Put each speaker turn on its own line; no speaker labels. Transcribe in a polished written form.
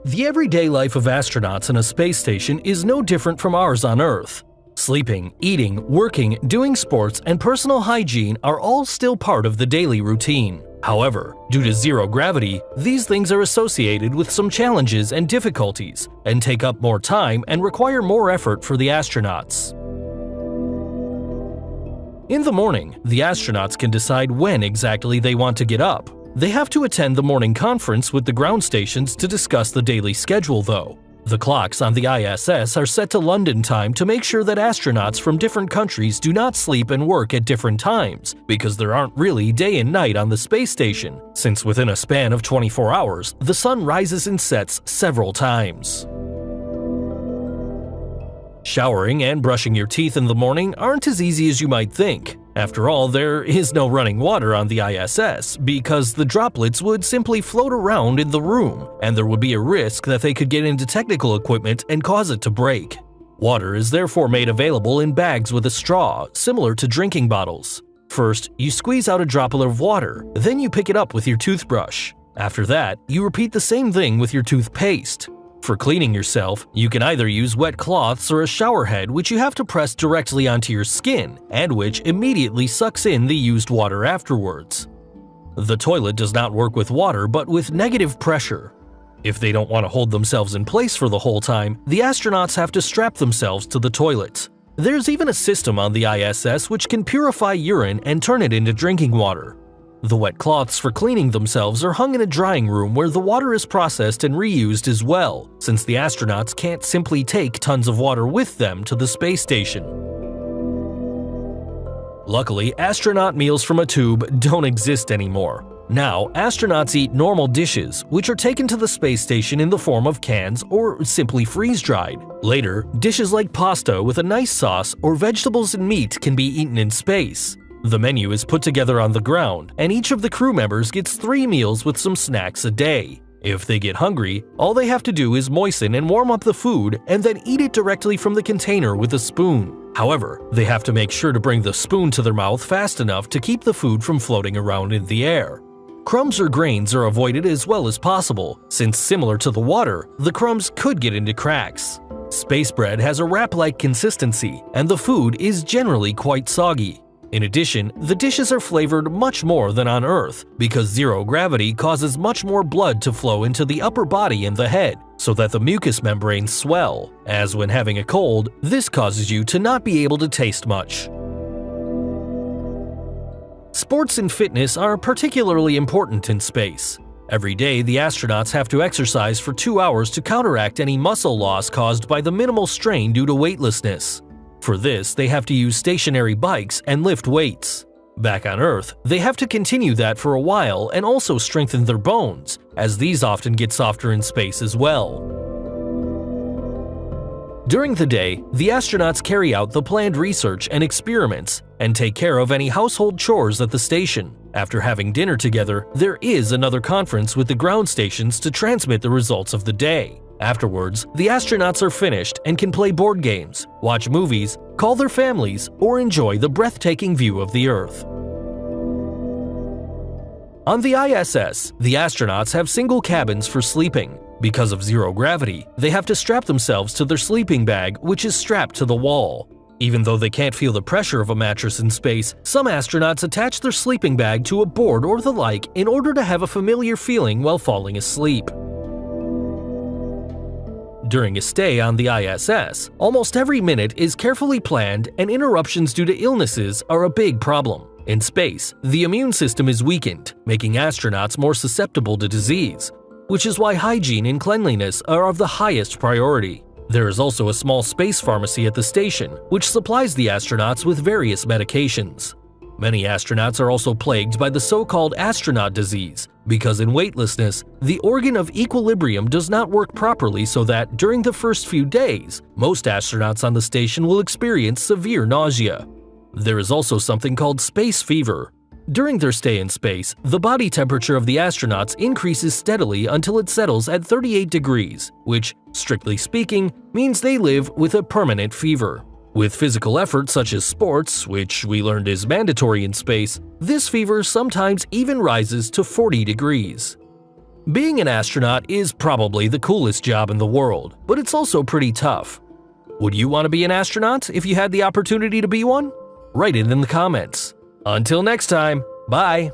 The everyday life of astronauts in a space station is no different from ours on Earth. Sleeping, eating, working, doing sports, and personal hygiene are all still part of the daily routine. However, due to zero gravity, these things are associated with some challenges and difficulties, and take up more time and require more effort for the astronauts. In the morning, the astronauts can decide when exactly they want to get up. They have to attend the morning conference with the ground stations to discuss the daily schedule, though. The clocks on the ISS are set to London time to make sure that astronauts from different countries do not sleep and work at different times, because there aren't really day and night on the space station, since within a span of 24 hours, the sun rises and sets several times. Showering and brushing your teeth in the morning aren't as easy as you might think. After all, there is no running water on the ISS because the droplets would simply float around in the room, and there would be a risk that they could get into technical equipment and cause it to break. Water is therefore made available in bags with a straw, similar to drinking bottles. First, you squeeze out a droplet of water, then you pick it up with your toothbrush. After that, you repeat the same thing with your toothpaste. For cleaning yourself, you can either use wet cloths or a shower head which you have to press directly onto your skin, and which immediately sucks in the used water afterwards. The toilet does not work with water but with negative pressure. If they don't want to hold themselves in place for the whole time, the astronauts have to strap themselves to the toilet. There's even a system on the ISS which can purify urine and turn it into drinking water. The wet cloths for cleaning themselves are hung in a drying room where the water is processed and reused as well, since the astronauts can't simply take tons of water with them to the space station. Luckily, astronaut meals from a tube don't exist anymore. Now, astronauts eat normal dishes, which are taken to the space station in the form of cans or simply freeze-dried. Later, dishes like pasta with a nice sauce or vegetables and meat can be eaten in space. The menu is put together on the ground, and each of the crew members gets 3 meals with some snacks a day. If they get hungry, all they have to do is moisten and warm up the food and then eat it directly from the container with a spoon. However, they have to make sure to bring the spoon to their mouth fast enough to keep the food from floating around in the air. Crumbs or grains are avoided as well as possible, since similar to the water, the crumbs could get into cracks. Space bread has a wrap-like consistency, and the food is generally quite soggy. In addition, the dishes are flavored much more than on Earth, because zero gravity causes much more blood to flow into the upper body and the head, so that the mucous membranes swell, as when having a cold, this causes you to not be able to taste much. Sports and fitness are particularly important in space. Every day, the astronauts have to exercise for 2 hours to counteract any muscle loss caused by the minimal strain due to weightlessness. For this, they have to use stationary bikes and lift weights. Back on Earth, they have to continue that for a while and also strengthen their bones, as these often get softer in space as well. During the day, the astronauts carry out the planned research and experiments and take care of any household chores at the station. After having dinner together, there is another conference with the ground stations to transmit the results of the day. Afterwards, the astronauts are finished and can play board games, watch movies, call their families, or enjoy the breathtaking view of the Earth. On the ISS, the astronauts have single cabins for sleeping. Because of zero gravity, they have to strap themselves to their sleeping bag, which is strapped to the wall. Even though they can't feel the pressure of a mattress in space, some astronauts attach their sleeping bag to a board or the like in order to have a familiar feeling while falling asleep. During a stay on the ISS, almost every minute is carefully planned, and interruptions due to illnesses are a big problem. In space, the immune system is weakened, making astronauts more susceptible to disease, which is why hygiene and cleanliness are of the highest priority. There is also a small space pharmacy at the station, which supplies the astronauts with various medications. Many astronauts are also plagued by the so-called astronaut disease, because in weightlessness, the organ of equilibrium does not work properly, so that during the first few days, most astronauts on the station will experience severe nausea. There is also something called space fever. During their stay in space, the body temperature of the astronauts increases steadily until it settles at 38 degrees, which, strictly speaking, means they live with a permanent fever. With physical effort such as sports, which we learned is mandatory in space, this fever sometimes even rises to 40 degrees. Being an astronaut is probably the coolest job in the world, but it's also pretty tough. Would you want to be an astronaut if you had the opportunity to be one? Write it in the comments. Until next time, bye!